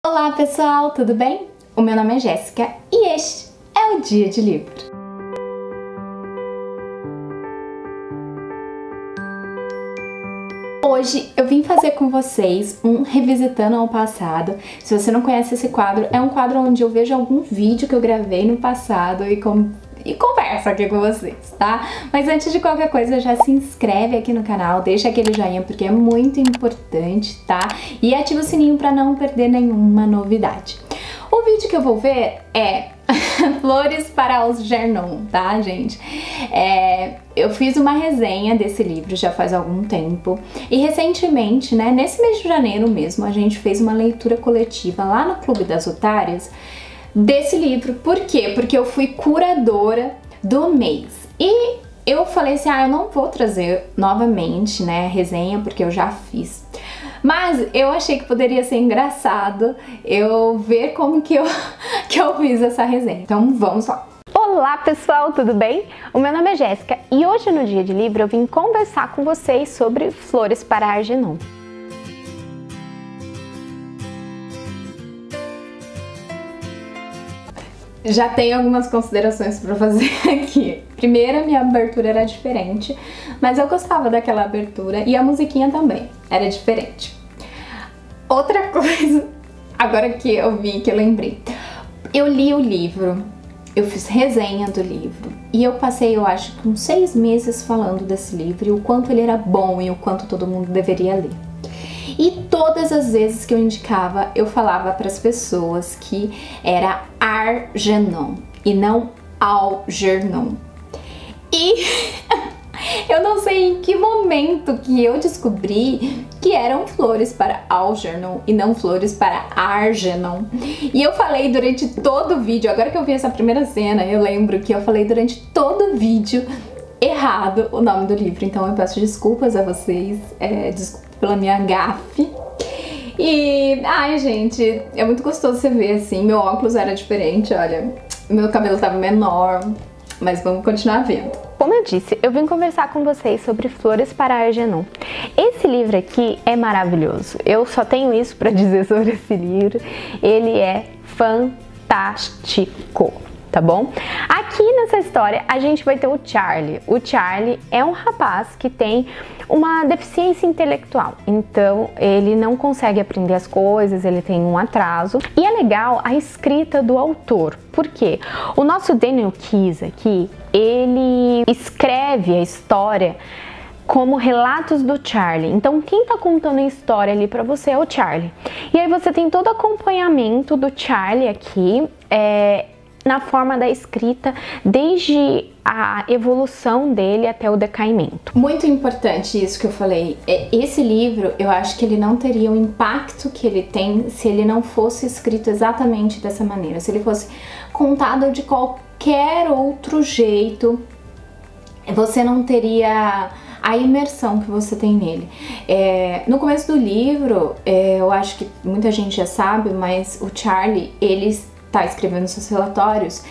Olá pessoal, tudo bem? O meu nome é Jéssica e este é o Dia de Livro. Hoje eu vim fazer com vocês um Revisitando ao Passado. Se você não conhece esse quadro, é um quadro onde eu vejo algum vídeo que eu gravei no passado e converso aqui com vocês, tá? Mas antes de qualquer coisa, já se inscreve aqui no canal, deixa aquele joinha porque é muito importante, tá? E ativa o sininho para não perder nenhuma novidade. O vídeo que eu vou ver é Flores para Algernon, tá, gente? Eu fiz uma resenha desse livro já faz algum tempo e recentemente, né, nesse mês de janeiro mesmo, a gente fez uma leitura coletiva lá no Clube das Otárias desse livro. Por quê? Porque eu fui curadora do mês e eu falei assim, eu não vou trazer novamente, né, resenha porque eu já fiz. Mas eu achei que poderia ser engraçado eu ver como que eu fiz essa resenha. Então vamos lá. Olá pessoal, tudo bem? O meu nome é Jéssica e hoje no Dia de Livro eu vim conversar com vocês sobre Flores para Algernon. Já tenho algumas considerações para fazer aqui. Primeiro, a minha abertura era diferente, mas eu gostava daquela abertura e a musiquinha também era diferente. Outra coisa, agora que eu vi, que eu lembrei. Eu li o livro, eu fiz resenha do livro e eu passei, eu acho, uns 6 meses falando desse livro e o quanto ele era bom e o quanto todo mundo deveria ler. E todas as vezes que eu indicava, eu falava para as pessoas que era Algernon e não Algernon. E eu não sei em que momento que eu descobri que eram flores para Algernon e não flores para Algernon. E eu falei durante todo o vídeo, agora que eu vi essa primeira cena, eu lembro que eu falei durante todo o vídeo errado o nome do livro. Então eu peço desculpas a vocês, desculpa pela minha gafe. E, ai gente, é muito gostoso você ver assim, meu óculos era diferente, olha, meu cabelo tava menor, mas vamos continuar vendo. Como eu disse, eu vim conversar com vocês sobre Flores para Algernon. Esse livro aqui é maravilhoso, eu só tenho isso para dizer sobre esse livro, ele é fantástico. Tá bom? Aqui nessa história a gente vai ter o Charlie. O Charlie é um rapaz que tem uma deficiência intelectual, então ele não consegue aprender as coisas, ele tem um atraso. E é legal a escrita do autor, porque o nosso Daniel Keyes aqui, ele escreve a história como relatos do Charlie. Então quem tá contando a história ali pra você é o Charlie. E aí você tem todo o acompanhamento do Charlie aqui, na forma da escrita, desde a evolução dele até o decaimento. Muito importante isso que eu falei. Esse livro, eu acho que ele não teria o impacto que ele tem se ele não fosse escrito exatamente dessa maneira. Se ele fosse contado de qualquer outro jeito, você não teria a imersão que você tem nele. No começo do livro, eu acho que muita gente já sabe, mas o Charlie, ele tá escrevendo seus relatórios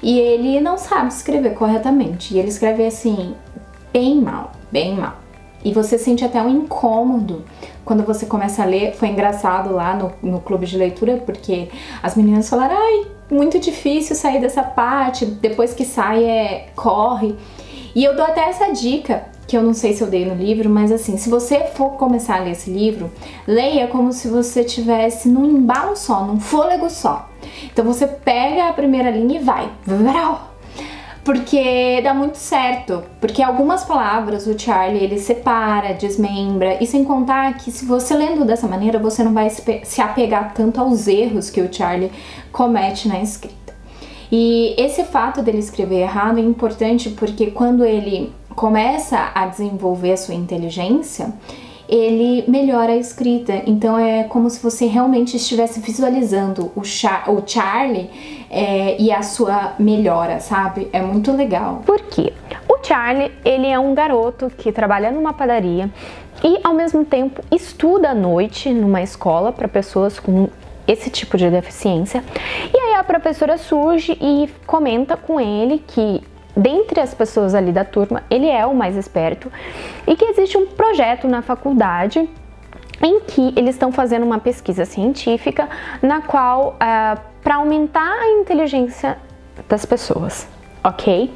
e ele não sabe escrever corretamente. E ele escreve assim, bem mal, bem mal. E você sente até um incômodo quando você começa a ler. Foi engraçado lá no clube de leitura, porque as meninas falaram, ai, muito difícil sair dessa parte, depois que sai corre. E eu dou até essa dica, que eu não sei se eu dei no livro, mas assim, se você for começar a ler esse livro, leia como se você estivesse num embalo só, num fôlego só. Então você pega a primeira linha e vai, porque dá muito certo, porque algumas palavras o Charlie ele separa, desmembra, e sem contar que se você lendo dessa maneira, você não vai se apegar tanto aos erros que o Charlie comete na escrita. E esse fato dele escrever errado é importante porque quando ele começa a desenvolver a sua inteligência, ele melhora a escrita. Então é como se você realmente estivesse visualizando o Charlie e a sua melhora, sabe? É muito legal. Por quê? O Charlie, ele é um garoto que trabalha numa padaria e ao mesmo tempo estuda à noite numa escola para pessoas com esse tipo de deficiência. E aí a professora surge e comenta com ele que dentre as pessoas ali da turma, ele é o mais esperto e que existe um projeto na faculdade em que eles estão fazendo uma pesquisa científica na qual, para aumentar a inteligência das pessoas, ok?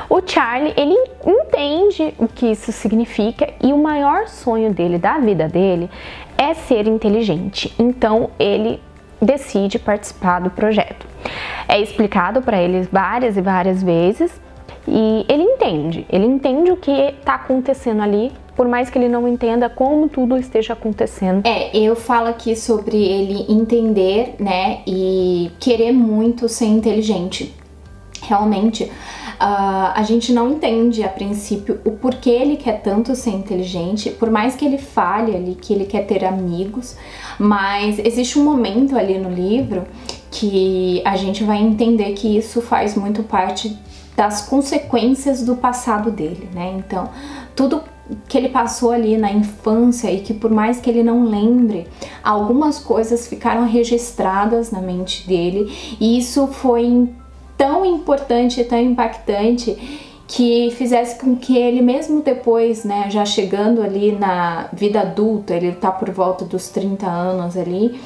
O Charlie, ele entende o que isso significa e o maior sonho dele, da vida dele, é ser inteligente. Então, ele decide participar do projeto. É explicado para ele várias e várias vezes e ele entende o que está acontecendo ali, por mais que ele não entenda como tudo esteja acontecendo. Eu falo aqui sobre ele entender, né, e querer muito ser inteligente. Realmente, a gente não entende a princípio o porquê ele quer tanto ser inteligente, por mais que ele fale ali que ele quer ter amigos, mas existe um momento ali no livro que a gente vai entender que isso faz muito parte das consequências do passado dele, né? Então, tudo que ele passou ali na infância e que por mais que ele não lembre, algumas coisas ficaram registradas na mente dele e isso foi tão importante, tão impactante, que fizesse com que ele, mesmo depois, né, já chegando ali na vida adulta, ele tá por volta dos 30 anos ali,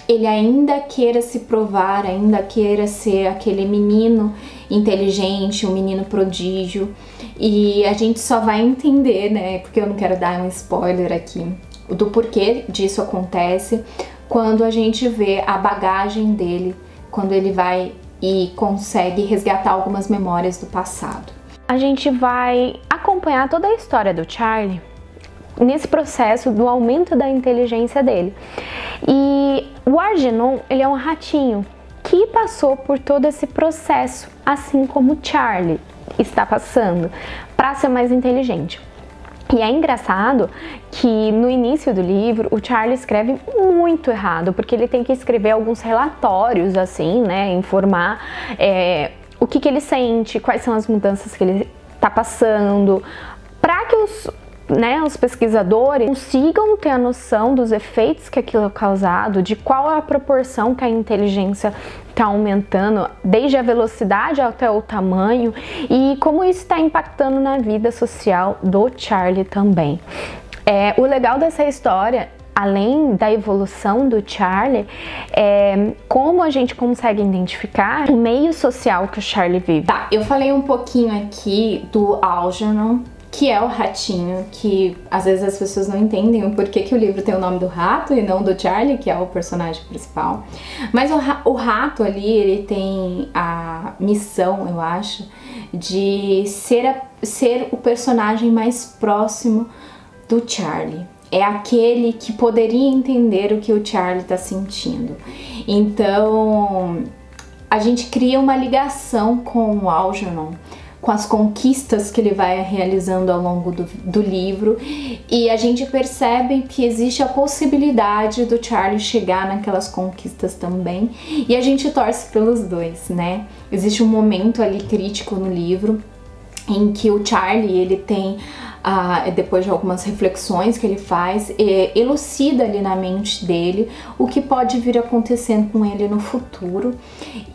ele ainda queira se provar, ainda queira ser aquele menino inteligente, um menino prodígio. E a gente só vai entender, né, porque eu não quero dar um spoiler aqui, do porquê disso acontece, quando a gente vê a bagagem dele, quando ele vai e consegue resgatar algumas memórias do passado. A gente vai acompanhar toda a história do Charlie nesse processo do aumento da inteligência dele. E o Algernon, ele é um ratinho que passou por todo esse processo, assim como o Charlie está passando, para ser mais inteligente. E é engraçado que no início do livro o Charlie escreve muito errado, porque ele tem que escrever alguns relatórios, assim, né, informar o que ele sente, quais são as mudanças que ele está passando, para que os pesquisadores consigam ter a noção dos efeitos que aquilo é causado, de qual é a proporção que a inteligência está aumentando, desde a velocidade até o tamanho, e como isso está impactando na vida social do Charlie também. O legal dessa história, além da evolução do Charlie, como a gente consegue identificar o meio social que o Charlie vive. Tá, eu falei um pouquinho aqui do Algernon, que é o ratinho, que às vezes as pessoas não entendem o porquê que o livro tem o nome do rato e não do Charlie, que é o personagem principal. Mas o rato ali, ele tem a missão, eu acho, de ser o personagem mais próximo do Charlie. É aquele que poderia entender o que o Charlie está sentindo. Então, a gente cria uma ligação com o Algernon, com as conquistas que ele vai realizando ao longo do livro, e a gente percebe que existe a possibilidade do Charlie chegar naquelas conquistas também, e a gente torce pelos dois, né? Existe um momento ali crítico no livro em que o Charlie, ele tem, depois de algumas reflexões que ele faz, elucida ali na mente dele o que pode vir acontecendo com ele no futuro,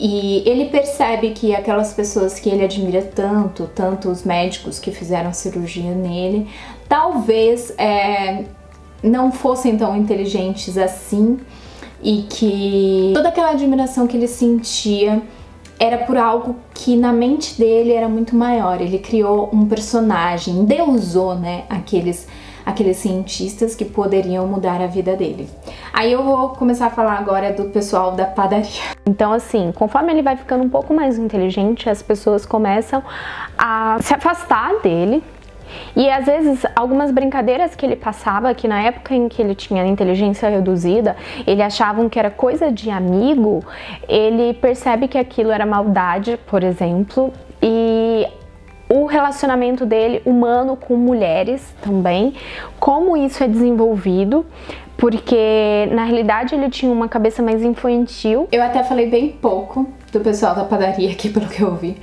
e ele percebe que aquelas pessoas que ele admira tanto os médicos que fizeram cirurgia nele, talvez não fossem tão inteligentes assim, e que toda aquela admiração que ele sentia era por algo que na mente dele era muito maior. Ele criou um personagem, deusou, né, aqueles cientistas que poderiam mudar a vida dele. Aí eu vou começar a falar agora do pessoal da padaria. Então, assim, conforme ele vai ficando um pouco mais inteligente, as pessoas começam a se afastar dele. E às vezes algumas brincadeiras que ele passava, que na época em que ele tinha inteligência reduzida, ele achavam que era coisa de amigo, ele percebe que aquilo era maldade, por exemplo, e o relacionamento dele humano com mulheres também, como isso é desenvolvido, porque na realidade ele tinha uma cabeça mais infantil. Eu até falei bem pouco do pessoal da padaria aqui, pelo que eu vi.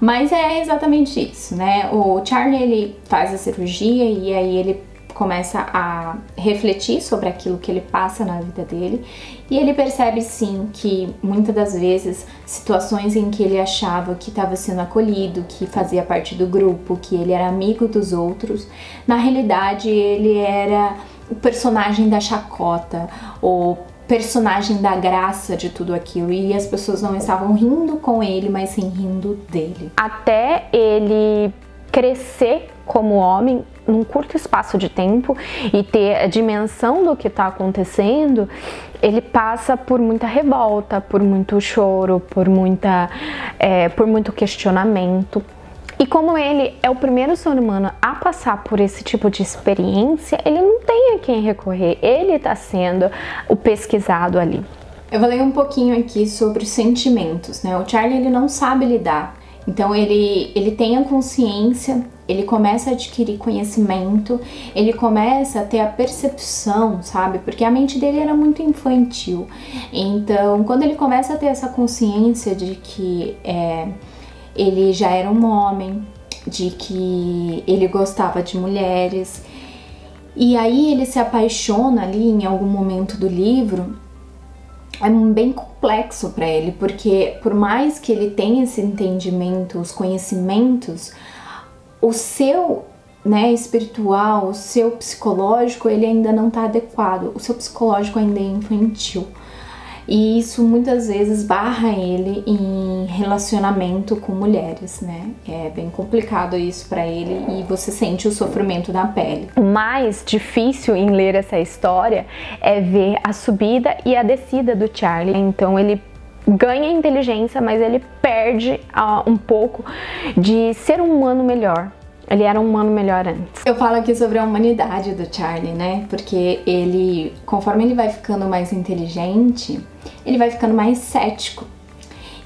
Mas é exatamente isso, né? O Charlie, ele faz a cirurgia e aí ele começa a refletir sobre aquilo que ele passa na vida dele, e ele percebe sim que muitas das vezes situações em que ele achava que estava sendo acolhido, que fazia parte do grupo, que ele era amigo dos outros, na realidade ele era o personagem da chacota, o personagem da graça de tudo aquilo, e as pessoas não estavam rindo com ele, mas sim rindo dele. Até ele crescer como homem num curto espaço de tempo e ter a dimensão do que está acontecendo, ele passa por muita revolta, por muito choro, por muito questionamento. E como ele é o primeiro ser humano a passar por esse tipo de experiência, ele não tem a quem recorrer, ele está sendo o pesquisado ali. Eu vou ler um pouquinho aqui sobre os sentimentos, né? O Charlie, ele não sabe lidar. Então ele tem a consciência, ele começa a adquirir conhecimento, ele começa a ter a percepção, sabe? Porque a mente dele era muito infantil. Então, quando ele começa a ter essa consciência de que ele já era um homem, de que ele gostava de mulheres, e aí ele se apaixona ali em algum momento do livro, é bem complexo para ele, porque por mais que ele tenha esse entendimento, os conhecimentos, o seu, né, espiritual, o seu psicológico, ele ainda não está adequado, o seu psicológico ainda é infantil. E isso muitas vezes barra ele em relacionamento com mulheres, né? É bem complicado isso pra ele e você sente o sofrimento na pele. O mais difícil em ler essa história é ver a subida e a descida do Charlie. Então ele ganha inteligência, mas ele perde um pouco de ser um humano melhor. Ele era um humano melhor antes. Eu falo aqui sobre a humanidade do Charlie, né? Porque ele, conforme ele vai ficando mais inteligente, ele vai ficando mais cético.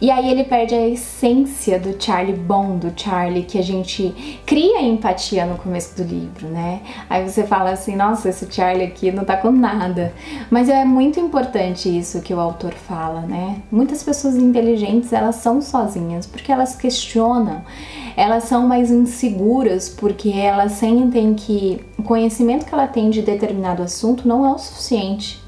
E aí ele perde a essência do Charlie bom, do Charlie que a gente cria empatia no começo do livro, né? Aí você fala assim, nossa, esse Charlie aqui não tá com nada. Mas é muito importante isso que o autor fala, né? Muitas pessoas inteligentes, elas são sozinhas, porque elas questionam, elas são mais inseguras, porque elas sentem que o conhecimento que ela tem de determinado assunto não é o suficiente.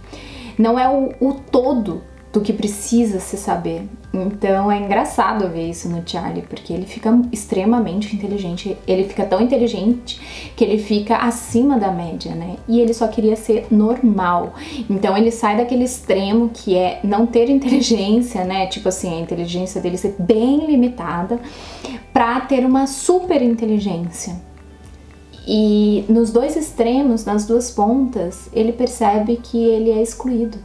Não é o todo do que precisa se saber. Então é engraçado ver isso no Charlie, porque ele fica extremamente inteligente, ele fica tão inteligente que ele fica acima da média, né? E ele só queria ser normal. Então ele sai daquele extremo que é não ter inteligência, né? Tipo assim, a inteligência dele ser bem limitada pra ter uma super inteligência. E nos dois extremos, nas duas pontas, ele percebe que ele é excluído.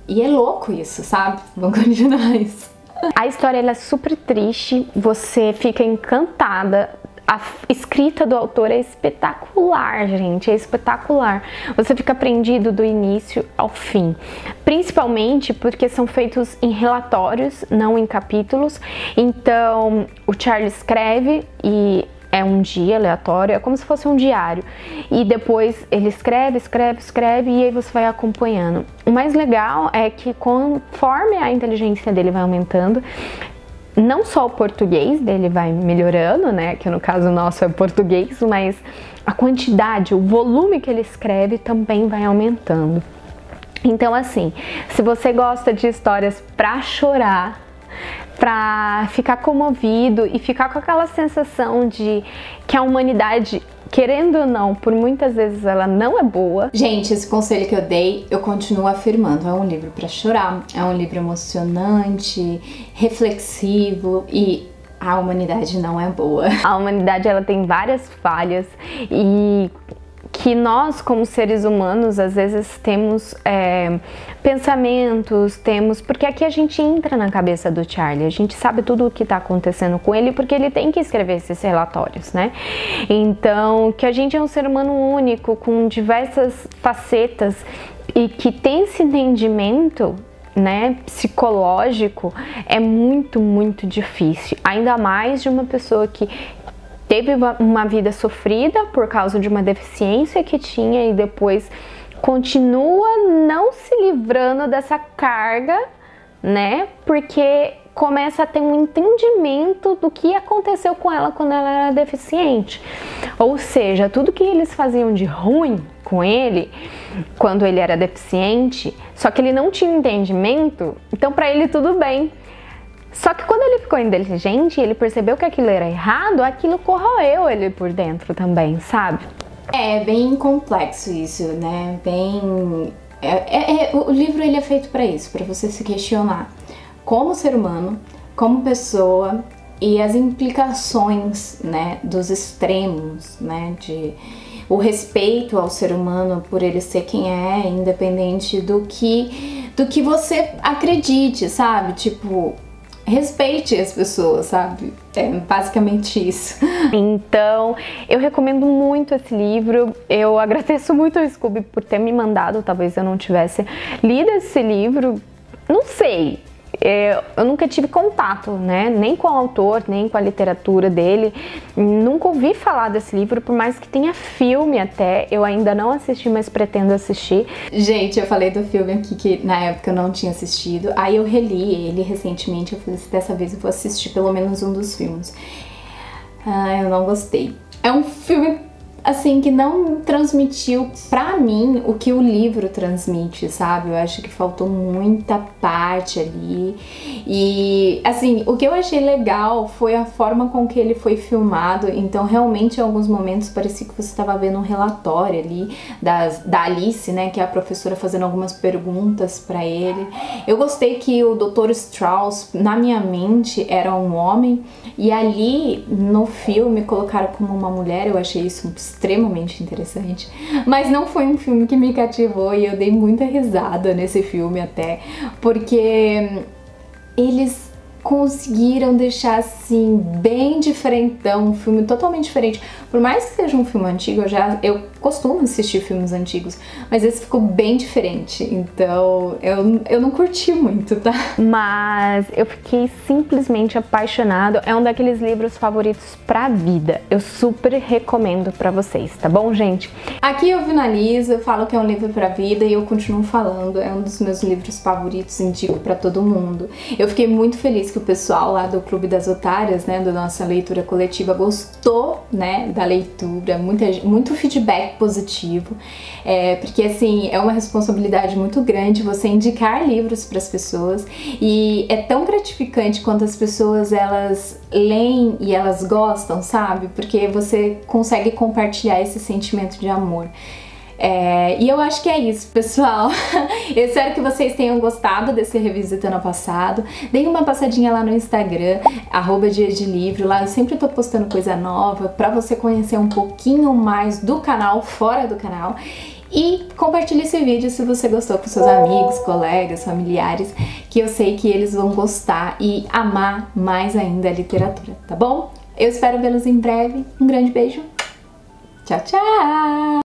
E é louco isso, sabe? Vamos continuar isso. A história ela é super triste, você fica encantada. A escrita do autor é espetacular, gente, é espetacular. Você fica prendido do início ao fim. Principalmente porque são feitos em relatórios, não em capítulos. Então, o Charlie escreve e é um dia aleatório, é como se fosse um diário. E depois ele escreve e aí você vai acompanhando. O mais legal é que conforme a inteligência dele vai aumentando, não só o português dele vai melhorando, né, que no caso nosso é português, mas a quantidade, o volume que ele escreve também vai aumentando. Então assim, se você gosta de histórias pra chorar, pra ficar comovido e ficar com aquela sensação de que a humanidade, querendo ou não, por muitas vezes ela não é boa. Gente, esse conselho que eu dei, eu continuo afirmando, é um livro pra chorar, é um livro emocionante, reflexivo e a humanidade não é boa. A humanidade ela tem várias falhas e que nós, como seres humanos, às vezes temos pensamentos, porque aqui a gente entra na cabeça do Charlie, a gente sabe tudo o que está acontecendo com ele, porque ele tem que escrever esses relatórios, né? Então, que a gente é um ser humano único, com diversas facetas e que tem esse entendimento, né, psicológico, é muito, muito difícil. Ainda mais de uma pessoa que teve uma vida sofrida por causa de uma deficiência que tinha e depois continua não se livrando dessa carga, né? Porque começa a ter um entendimento do que aconteceu com ela quando ela era deficiente. Ou seja, tudo que eles faziam de ruim com ele quando ele era deficiente, só que ele não tinha entendimento, então para ele tudo bem. Só que quando ele ficou inteligente, ele percebeu que aquilo era errado, aquilo corroeu ele por dentro também, sabe? É bem complexo isso, né? O livro ele é feito para isso, para você se questionar como ser humano, como pessoa e as implicações, né, dos extremos, né, de o respeito ao ser humano por ele ser quem é, independente do que você acredite, sabe? Tipo, respeite as pessoas, sabe? É basicamente isso. Então, eu recomendo muito esse livro. Eu agradeço muito ao Scooby por ter me mandado. Talvez eu não tivesse lido esse livro. Não sei. Eu nunca tive contato, né? Nem com o autor, nem com a literatura dele. Nunca ouvi falar desse livro, por mais que tenha filme até. Eu ainda não assisti, mas pretendo assistir. Gente, eu falei do filme aqui que na época eu não tinha assistido. Aí eu reli ele recentemente. Eu falei, dessa vez eu vou assistir pelo menos um dos filmes. Eu não gostei. É um filme, assim, que não transmitiu pra mim o que o livro transmite, sabe? Eu acho que faltou muita parte ali. E, assim, o que eu achei legal foi a forma com que ele foi filmado. Então, realmente, em alguns momentos, parecia que você estava vendo um relatório ali da Alice, né? Que é a professora fazendo algumas perguntas pra ele. Eu gostei que o Dr. Strauss, na minha mente, era um homem. E ali, no filme, colocaram como uma mulher. Eu achei isso extremamente interessante, mas não foi um filme que me cativou e eu dei muita risada nesse filme até, porque eles conseguiram deixar assim bem diferentão, um filme totalmente diferente. Por mais que seja um filme antigo, eu costumo assistir filmes antigos, mas esse ficou bem diferente, então eu não curti muito, tá? Mas eu fiquei simplesmente apaixonado. É um daqueles livros favoritos pra vida. Eu super recomendo pra vocês, tá bom, gente? Aqui eu finalizo, eu falo que é um livro pra vida e eu continuo falando, é um dos meus livros favoritos, indico pra todo mundo. Eu fiquei muito feliz que o pessoal lá do Clube das Otárias, né, da nossa leitura coletiva, gostou, né, da leitura, muito feedback positivo, porque assim, é uma responsabilidade muito grande você indicar livros para as pessoas e é tão gratificante quando as pessoas elas leem e elas gostam, sabe? Porque você consegue compartilhar esse sentimento de amor. E eu acho que é isso, pessoal. Eu espero que vocês tenham gostado desse Revisitando o Passado. Deem uma passadinha lá no Instagram, @diadelivro. Lá eu sempre tô postando coisa nova pra você conhecer um pouquinho mais do canal, fora do canal. E compartilhe esse vídeo se você gostou com seus amigos, colegas, familiares, que eu sei que eles vão gostar e amar mais ainda a literatura, tá bom? Eu espero vê-los em breve. Um grande beijo. Tchau, tchau!